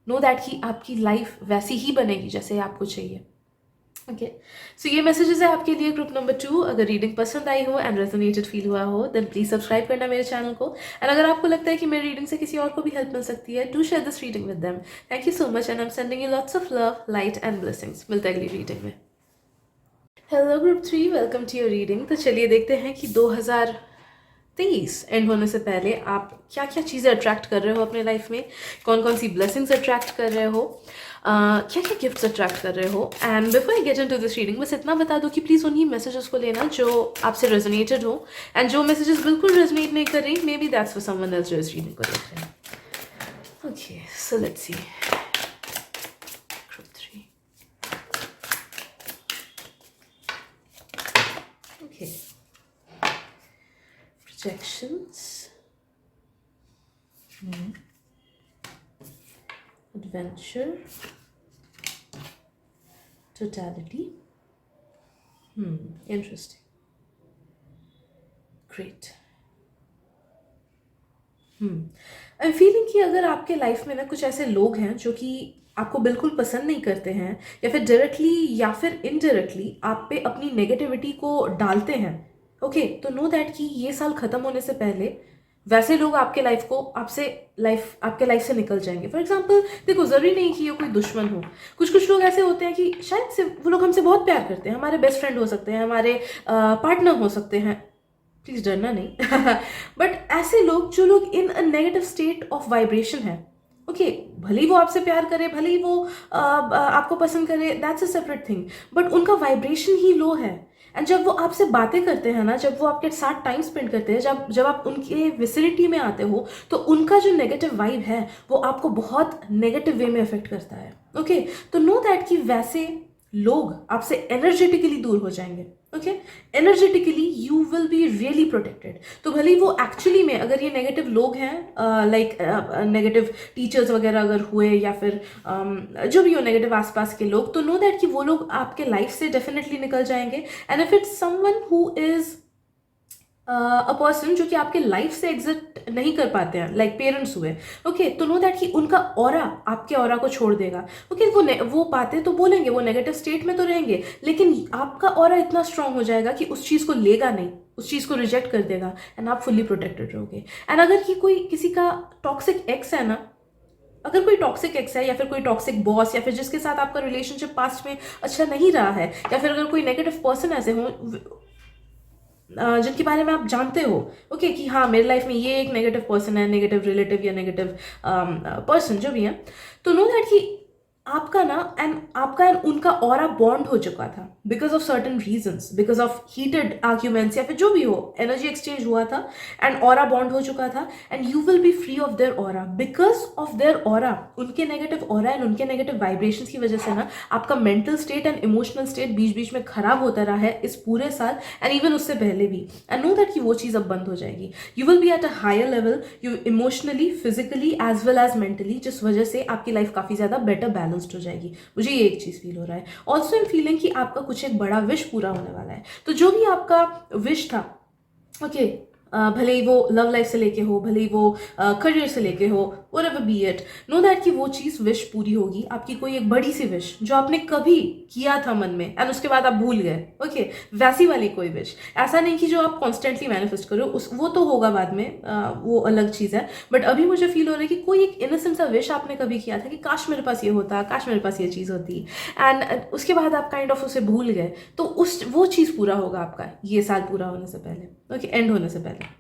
नो दैट कि आपकी लाइफ वैसी ही बनेगी जैसे आपको चाहिए। ओके, सो ये मैसेजेस है आपके लिए ग्रुप नंबर 2। अगर रीडिंग पसंद आई हो एंड रेजोनेटेड फील हुआ हो, देन प्लीज सब्सक्राइब करना मेरे चैनल को, एंड अगर आपको लगता है कि मेरी रीडिंग से किसी और को भी हेल्प मिल सकती है, do share this reading with them. Thank you so much, and I am sending you lots of love, light and blessings. मिलते हैं अगली रीडिंग में। Hello group 3, welcome to your reading. तो चलिए देखते हैं कि 2023 एंड होने से पहले आप क्या क्या चीज़ें अट्रैक्ट कर रहे हो अपने लाइफ में, कौन कौन सी ब्लेसिंग्स अट्रैक्ट कर रहे हो, क्या क्या गिफ्ट्स अट्रैक्ट कर रहे हो। And before I get into this reading, बस इतना बता दो कि प्लीज़ उन्हीं मैसेजेस को लेना जो आपसे रेजोनेटेड हो, एंड जो मैसेजेस बिल्कुल रेजोनेट नहीं कर रही, may be that's for someone else जो इस रीडिंग को देख रहे हैं। Okay, so let's see. Group 3, okay, projections, adventure, totality, interesting, great। I am feeling कि अगर आपके लाइफ में ना कुछ ऐसे लोग हैं जो कि आपको बिल्कुल पसंद नहीं करते हैं, या फिर डायरेक्टली या फिर इनडायरेक्टली आप पे अपनी नेगेटिविटी को डालते हैं, ओके, तो नो दैट कि ये साल खत्म होने से पहले वैसे लोग आपके आपके लाइफ से निकल जाएंगे। फॉर एग्जाम्पल देखो, जरूरी नहीं कि ये कोई दुश्मन हो, कुछ लोग ऐसे होते हैं कि शायद से वो लोग हमसे बहुत प्यार करते हैं, हमारे बेस्ट फ्रेंड हो सकते हैं, हमारे पार्टनर हो सकते हैं, प्लीज डरना नहीं बट ऐसे लोग जो लोग in a negative state of vibration है, ओके, भले ही वो आपसे प्यार करे, भले ही वो आपको पसंद करे, that's a separate thing, but उनका वाइब्रेशन ही लो है, एंड जब वो आपसे बातें करते हैं ना, जब वो आपके साथ टाइम स्पेंड करते हैं, जब आप उनके विसिनिटी में आते हो, तो उनका जो नेगेटिव वाइब है वो आपको बहुत नेगेटिव वे में अफेक्ट करता है। ओके, तो नो दैट कि वैसे लोग आपसे एनर्जेटिकली दूर हो जाएंगे। Okay, energetically you will be really protected. तो भले ही वो एक्चुअली में अगर ये नेगेटिव लोग हैं, लाइक नेगेटिव टीचर्स वगैरह अगर हुए, या फिर जो भी हो नेगेटिव आसपास के लोग, तो नो दैट कि वो लोग आपके लाइफ से डेफिनेटली निकल जाएंगे, and if it's someone who is a person जो कि आपके लाइफ से एग्जिट नहीं कर पाते हैं, लाइक पेरेंट्स हुए, ओके, तो नो दैट कि उनका ऑरा आपके ऑरा को छोड़ देगा। ओके, वो बातें तो बोलेंगे, वो नेगेटिव स्टेट में तो रहेंगे, लेकिन आपका ऑरा इतना स्ट्रांग हो जाएगा कि उस चीज़ को लेगा नहीं, उस चीज़ को रिजेक्ट कर देगा, एंड आप फुल्ली प्रोटेक्टेड रहोगे। एंड अगर कि कोई किसी का टॉक्सिक एक्स है ना, अगर कोई टॉक्सिक एक्स है, या फिर कोई टॉक्सिक बॉस, या फिर जिसके साथ आपका रिलेशनशिप पास्ट में अच्छा नहीं रहा है, या फिर अगर कोई नेगेटिव पर्सन ऐसे हो जिनके बारे में आप जानते हो, ओके, कि हाँ मेरे लाइफ में ये एक नेगेटिव पर्सन है, नेगेटिव रिलेटिव या नेगेटिव पर्सन जो भी है, तो नो दैट कि आपका एंड उनका ऑरा बॉन्ड हो चुका था because of certain reasons, because of heated arguments, या फिर जो भी हो, एनर्जी एक्सचेंज हुआ था, एंड ऑरा बॉन्ड हो चुका था, and you will be free of their aura because of their aura. उनके नेगेटिव ऑरा एंड उनके नेगेटिव वाइब्रेशन की वजह से ना आपका mental state and emotional state बीच बीच में खराब होता रहा है इस पूरे साल, एंड इवन उससे पहले भी, एंड नो दैट कि वो चीज़ अब बंद हो जाएगी। You will be at a higher level, you emotionally, physically as well as mentally, जिस वजह से आपकी लाइफ काफ़ी ज़्यादा बेटर बैलेंस्ड हो जाएगी। मुझे ये एक चीज़ फील हो रहा है। ऑल्सो इन फीलिंग कि आपका कुछ एक बड़ा विश पूरा होने वाला है। तो जो भी आपका विश था, ओके, भले ही वो लव लाइफ से लेके हो, भले ही वो करियर से लेके हो, whatever B it, no that कि वो चीज़ विश पूरी होगी, आपकी कोई एक बड़ी सी विश जो आपने कभी किया था मन में एंड उसके बाद आप भूल गए, ओके, वैसी वाली कोई विश। ऐसा नहीं कि जो आप कॉन्स्टेंटली मैनिफेस्ट करो उस वो तो होगा बाद में, वो अलग चीज़ है, बट अभी मुझे फील हो रहा है कि कोई एक इनोसेंट सा विश आपने कभी किया था कि काश मेरे पास ये होता, काश मेरे पास ये चीज़ होती, एंड उसके बाद आप काइंड ऑफ उसे भूल गए, तो उस वो चीज़ पूरा होगा आपका ये साल पूरा होने से पहले, ओके, एंड होने से पहले,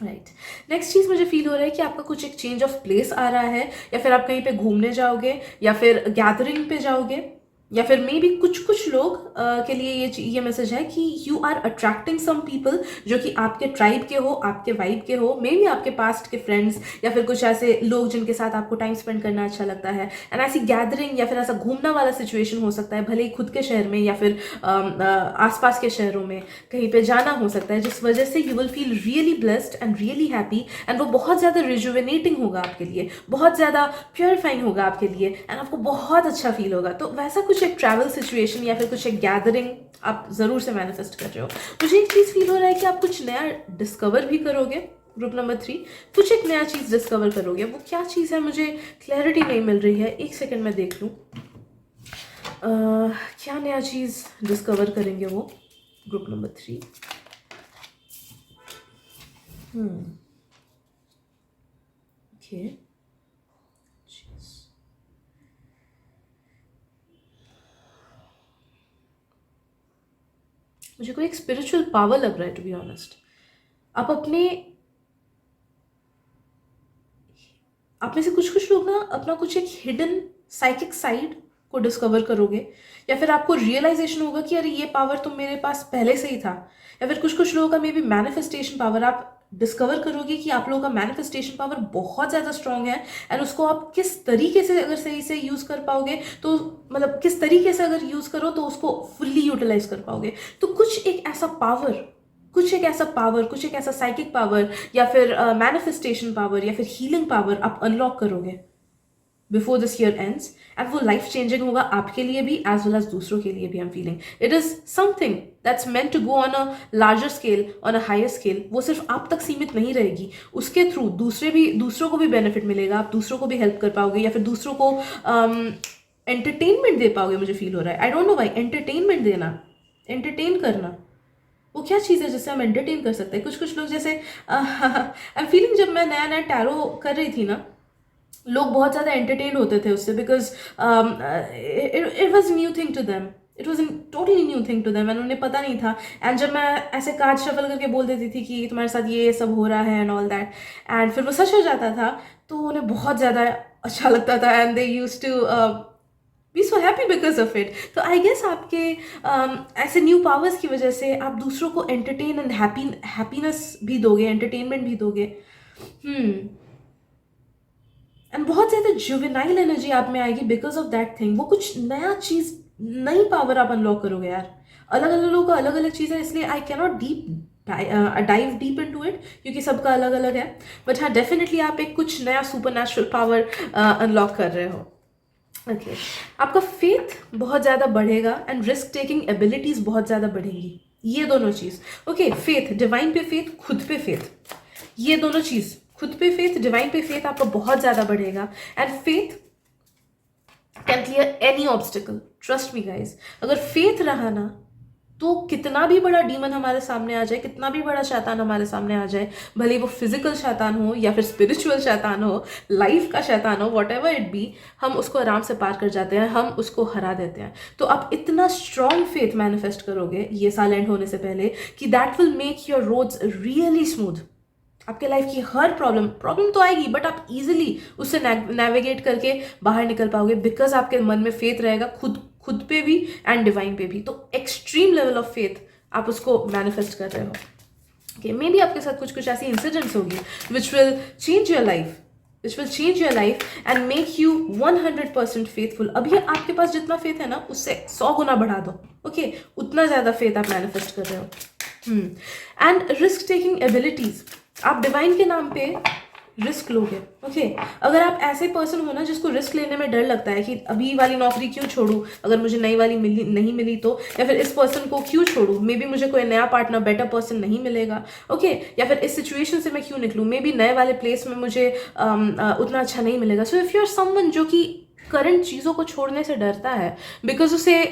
राइट। नेक्स्ट चीज़ मुझे फील हो रहा है कि आपका कुछ एक चेंज ऑफ प्लेस आ रहा है, या फिर आप कहीं पे घूमने जाओगे, या फिर गैदरिंग पे जाओगे, या फिर मे बी कुछ लोग के लिए ये मैसेज है कि you are attracting some people जो कि आपके ट्राइब के हो, आपके वाइब के हो, मे बी आपके पास्ट के फ्रेंड्स, या फिर कुछ ऐसे लोग जिनके साथ आपको टाइम स्पेंड करना अच्छा लगता है, एंड ऐसी गैदरिंग या फिर ऐसा घूमना वाला सिचुएशन हो सकता है, भले ही खुद के शहर में या फिर आसपास के शहरों में कहीं पे जाना हो सकता है, जिस वजह से you will feel really blessed and really happy, and वो बहुत ज़्यादा रिजुविनेटिंग होगा आपके लिए, बहुत ज़्यादा प्योरीफाइंग होगा आपके लिए, एंड आपको बहुत अच्छा फील होगा। तो वैसा कुछ एक ट्रैवल सिचुएशन या फिर कुछ एक गैदरिंग आप ज़रूर से मैनिफेस्ट कर रहे हो। मुझे एक चीज़ फील हो रहा है कि आप कुछ नया डिस्कवर भी करोगे, ग्रुप नंबर 3, कुछ एक नया चीज़ डिस्कवर करोगे। वो क्या चीज़ है मुझे क्लैरिटी नहीं मिल रही है, एक सेकेंड में देख लूँ क्या नया चीज़ डिस्कवर करेंगे वो ग्रुप नंबर 3। ओके, मुझे कोई एक स्पिरिचुअल पावर लग रहा है, टू बी ऑनेस्ट। आप आप में से कुछ लोग ना अपना कुछ एक हिडन साइकिक साइड को डिस्कवर करोगे, या फिर आपको रियलाइजेशन होगा कि अरे ये पावर तो मेरे पास पहले से ही था, या फिर कुछ लोगों का मे बी मैनिफेस्टेशन पावर आप डिस्कवर करोगे कि आप लोगों का मैनिफेस्टेशन पावर बहुत ज़्यादा स्ट्रांग है, एंड उसको आप किस तरीके से अगर सही से यूज़ कर पाओगे, तो मतलब किस तरीके से अगर यूज़ करो तो उसको फुल्ली यूटिलाइज कर पाओगे। तो कुछ एक ऐसा पावर, कुछ एक ऐसा साइकिक पावर, या फिर मैनिफेस्टेशन पावर, या फिर हीलिंग पावर आप अनलॉक करोगे before this year ends, and वो लाइफ चेंजिंग होगा आपके लिए भी एज वेल एज दूसरों के लिए भी। I am feeling it is something that's meant to go on a larger scale, on a higher scale. वो सिर्फ आप तक सीमित नहीं रहेगी, उसके थ्रू दूसरों को भी बेनिफिट मिलेगा, आप दूसरों को भी हेल्प कर पाओगे, या फिर दूसरों को एंटरटेनमेंट दे पाओगे। मुझे फील हो रहा है, आई डोंट नो वाई, एंटरटेनमेंट देना, एंटरटेन करना, वो क्या चीज़ है जिससे हम एंटरटेन कर सकते हैं। कुछ लोग जैसे आई एम फीलिंग जब मैं नया टैरो कर रही थी ना, लोग बहुत ज़्यादा एंटरटेन होते थे उससे, because it was new thing to them, it was totally new thing to them, and उन्हें पता नहीं था। एंड जब मैं ऐसे कार्ड शफल करके बोल देती थी कि तुम्हारे साथ ये सब हो रहा है एंड ऑल दैट, एंड फिर वो सच हो जाता था, तो उन्हें बहुत ज़्यादा अच्छा लगता था, and they use to be so happy because of it. तो आई गेस आपके ऐसे न्यू पावर्स की वजह से आप दूसरों को एंटरटेन एंड हैप्पीनेस भी दोगे, एंटरटेनमेंट भी दोगे, एंड बहुत ज़्यादा जुवेनाइल एनर्जी आप में आएगी बिकॉज ऑफ दैट थिंग। वो कुछ नया चीज़, नई पावर आप अनलॉक करोगे यार। अलग अलग लोगों का अलग अलग चीज़ है, इसलिए I cannot dive deep into it, क्योंकि सबका अलग अलग है। बट हाँ, डेफिनेटली आप एक कुछ नया सुपरनैचुरल पावर अनलॉक कर रहे हो। ओके, आपका फेथ बहुत ज़्यादा बढ़ेगा एंड रिस्क टेकिंग एबिलिटीज़ बहुत ज़्यादा बढ़ेंगी, ये दोनों चीज़। ओके, फेथ, डिवाइन पे फेथ, खुद पे फेथ, ये दोनों चीज़, खुद पे फेथ, डिवाइन पे फेथ आपका बहुत ज़्यादा बढ़ेगा, and faith can clear any obstacle. Trust me guys, अगर फेथ रहा ना, तो कितना भी बड़ा डीमन हमारे सामने आ जाए, कितना भी बड़ा शैतान हमारे सामने आ जाए, भले वो फिजिकल शैतान हो या फिर स्पिरिचुअल शैतान हो, लाइफ का शैतान हो, वॉट एवर इट बी, हम उसको आराम से पार कर जाते हैं, हम उसको हरा देते हैं। तो आप इतना स्ट्रॉन्ग फेथ मैनिफेस्ट करोगे ये साल एंड होने से पहले कि that will make your roads really smooth. आपके लाइफ की हर प्रॉब्लम तो आएगी, बट आप इजीली उससे नेविगेट करके बाहर निकल पाओगे, बिकॉज आपके मन में फेथ रहेगा, खुद पे भी एंड डिवाइन पे भी। तो एक्सट्रीम लेवल ऑफ फेथ आप उसको मैनिफेस्ट कर रहे हो। ओके, मे बी आपके साथ कुछ ऐसी इंसिडेंट्स होगी which will change your life and make you 100% faithful. अभी आपके पास जितना फेथ है ना, उससे 100 गुना बढ़ा दो। ओके, उतना ज़्यादा फेथ आप मैनिफेस्ट कर रहे हो। एंड रिस्क टेकिंग एबिलिटीज, आप डिवाइन के नाम पे रिस्क लोगे। ओके, अगर आप ऐसे पर्सन हो ना जिसको रिस्क लेने में डर लगता है कि अभी वाली नौकरी क्यों छोड़ूं, अगर मुझे नई वाली नहीं मिली तो, या फिर इस पर्सन को क्यों छोड़ूं, मे बी मुझे कोई नया पार्टनर बेटर पर्सन नहीं मिलेगा। ओके, या फिर इस सिचुएशन से मैं क्यों निकलूं, मे बी नए वाले प्लेस में मुझे उतना अच्छा नहीं मिलेगा। So if you are someone जो कि करंट चीज़ों को छोड़ने से डरता है बिकॉज उसे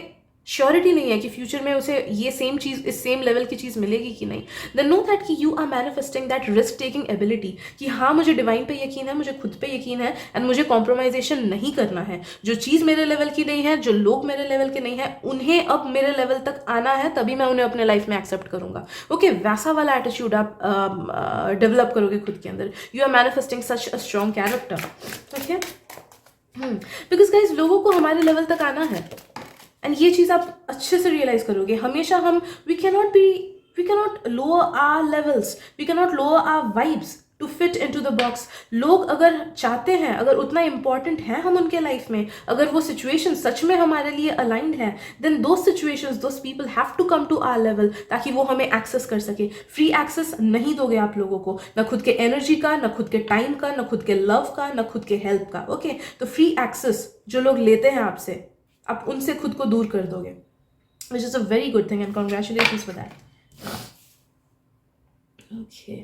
श्योरिटी नहीं है कि फ्यूचर में उसे ये सेम चीज़, इस सेम लेवल की चीज़ मिलेगी कि नहीं, देन नो दैट कि you are manifesting that risk taking ability कि हाँ मुझे डिवाइन पे यकीन है, मुझे खुद पे यकीन है एंड मुझे कॉम्प्रोमाइजेशन नहीं करना है। जो चीज़ मेरे लेवल की नहीं है, जो लोग मेरे लेवल के नहीं है, उन्हें अब मेरे लेवल तक आना है, तभी मैं उन्हें अपने लाइफ में एक्सेप्ट करूंगा। ओके, वैसा वाला एटीट्यूड आप डेवलप करोगे खुद के अंदर। You are manifesting such a strong character. Okay, because guys लोगों को हमारे लेवल तक आना है एंड ये चीज़ आप अच्छे से रियलाइज करोगे। हमेशा हम we cannot lower our levels, we cannot lower our vibes to fit into the box. लोग अगर चाहते हैं, अगर उतना इंपॉर्टेंट है हम उनके लाइफ में, अगर वो सिचुएशन सच में हमारे लिए अलाइंड है, then two situations, those people have to come to our level ताकि वो हमें एक्सेस कर सके। फ्री एक्सेस नहीं दोगे आप लोगों को, ना खुद के एनर्जी का, ना खुद के टाइम का, ना खुद के लव का, ना खुद के हेल्प का। ओके, तो फ्री एक्सेस जो लोग लेते हैं आपसे, आप उनसे खुद को दूर कर दोगे, which is a very good thing and congratulations for that. Okay.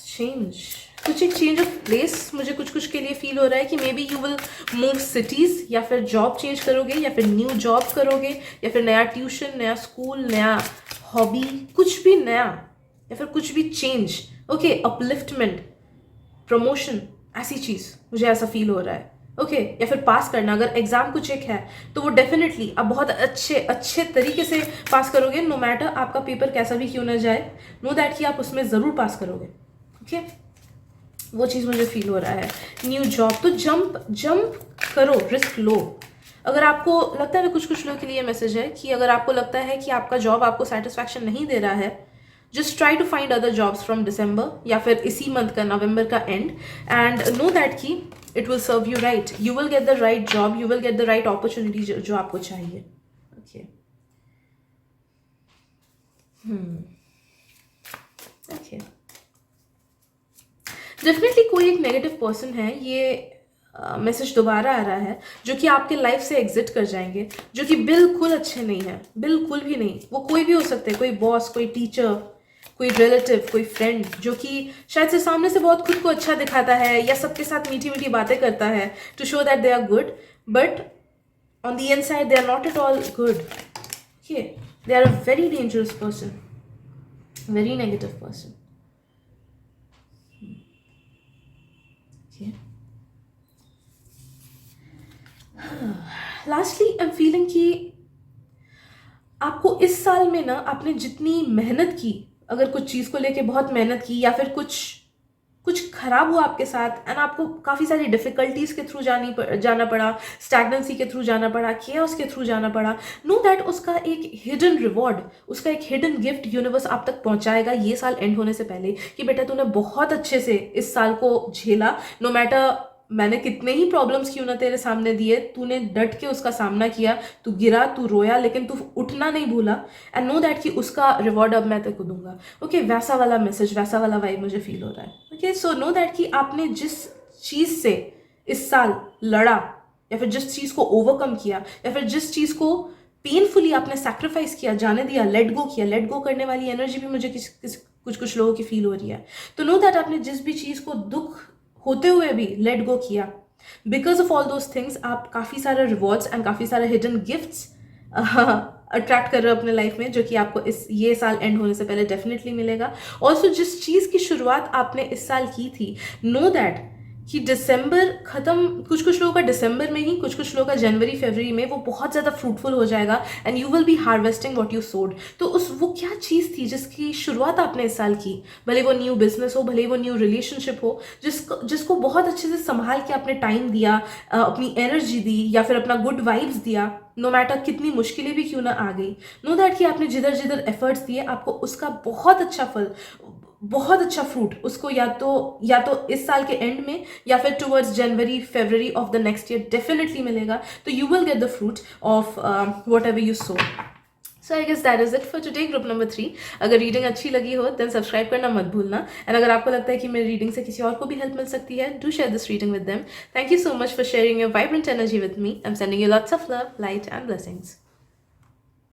Change. कुछ एक चेंज ऑफ प्लेस मुझे कुछ के लिए फील हो रहा है कि may be you will move cities, या फिर जॉब चेंज करोगे, या फिर न्यू जॉब करोगे, या फिर नया ट्यूशन, नया स्कूल, नया हॉबी, कुछ भी नया, या फिर कुछ भी चेंज। ओके, अपलिफ्टमेंट, प्रमोशन, ऐसी चीज़ मुझे ऐसा फील हो रहा है। ओके, या फिर पास करना, अगर एग्जाम कुछ एक है तो वो डेफिनेटली आप बहुत अच्छे तरीके से पास करोगे। नो मैटर आपका पेपर कैसा भी क्यों ना जाए, नो दैट कि आप उसमें ज़रूर पास करोगे। ओके, वो चीज़ मुझे फील हो रहा है। न्यू जॉब, तो जंप करो, रिस्क लो। अगर आपको लगता है, कुछ लोगों के लिए मैसेज है कि अगर आपको लगता है कि आपका जॉब आपको सेटिस्फैक्शन नहीं दे रहा है, just try to find other jobs from December या फिर इसी मंथ का, नवंबर का एंड, and know that कि it will serve you right. You will get the right job, you will get the right opportunity जो आपको चाहिए। Okay. Okay. Definitely कोई एक नेगेटिव पर्सन है, ये मैसेज दोबारा आ रहा है, जो कि आपके लाइफ से एग्जिट कर जाएंगे, जो कि बिल्कुल अच्छे नहीं है, बिल्कुल भी नहीं। वो कोई भी हो सकते हैं, कोई बॉस, कोई टीचर, कोई रिलेटिव, कोई फ्रेंड, जो कि शायद से सामने से बहुत खुद को अच्छा दिखाता है या सबके साथ मीठी मीठी बातें करता है to show that they are good, but on the inside they are not at all good. Okay, they are a very dangerous person, very negative person. Lastly I am feeling कि आपको इस साल में ना आपने जितनी मेहनत की, अगर कुछ चीज़ को लेके बहुत मेहनत की, या फिर कुछ खराब हुआ आपके साथ एंड आपको काफ़ी सारी डिफिकल्टीज के थ्रू जाना पड़ा, स्टैग्नेंसी के थ्रू जाना पड़ा, केओस के थ्रू जाना पड़ा, नो दैट उसका एक हिडन रिवॉर्ड, उसका एक हिडन गिफ्ट यूनिवर्स आप तक पहुंचाएगा ये साल एंड होने से पहले कि बेटा तूने बहुत अच्छे से इस साल को झेला। नो मैटर मैंने कितने ही प्रॉब्लम्स क्यों ना तेरे सामने दिए, तूने डट के उसका सामना किया, तू गिरा, तू रोया, लेकिन तू उठना नहीं भूला, एंड नो दैट कि उसका रिवॉर्ड अब मैं तेरे को दूंगा। ओके, वैसा वाला मैसेज, वैसा वाला वाइब मुझे फील हो रहा है। ओके, सो नो दैट कि आपने जिस चीज़ से इस साल लड़ा, या फिर जिस चीज़ को ओवरकम किया, या फिर जिस चीज़ को पेनफुली आपने सैक्रिफाइस किया, जाने दिया, लेट गो किया, लेट गो करने वाली एनर्जी भी मुझे कुछ लोगों की फील हो रही है। तो नो दैट आपने जिस भी चीज़ को दुख होते हुए भी लेट गो किया, because of all those things आप काफ़ी सारे रिवॉर्ड्स एंड काफ़ी सारे हिडन गिफ्ट्स अट्रैक्ट कर रहे हो अपने लाइफ में, जो कि आपको ये साल एंड होने से पहले डेफिनेटली मिलेगा। ऑल्सो जिस चीज़ की शुरुआत आपने इस साल की थी, नो दैट कि दिसंबर खत्म, कुछ लोगों का दिसंबर में ही, कुछ लोगों का जनवरी फरवरी में वो बहुत ज़्यादा फ्रूटफुल हो जाएगा and you will B harvesting what you सोड। तो वो क्या चीज़ थी जिसकी शुरुआत आपने इस साल की, भले वो न्यू बिजनेस हो, भले वो न्यू रिलेशनशिप हो, जिसको बहुत अच्छे से संभाल के आपने टाइम दिया, अपनी एनर्जी दी, या फिर अपना गुड वाइब्स दिया, नो मैटर कितनी मुश्किलें भी क्यों ना आ गई, नो दैट कि आपने जिधर एफर्ट्स दिए, आपको उसका बहुत अच्छा फल, बहुत अच्छा फ्रूट उसको या तो इस साल के एंड में या फिर towards January February of the next year definitely मिलेगा। तो you will get the fruit of whatever you sow. So I guess that is it for today, group number 3। अगर रीडिंग अच्छी लगी हो देन सब्सक्राइब करना मत भूलना, and अगर आपको लगता है कि मेरी रीडिंग से किसी और को भी हेल्प मिल सकती है, do share this reading with them. Thank you so much for sharing your vibrant energy with me. I am sending you lots of love, light and blessings.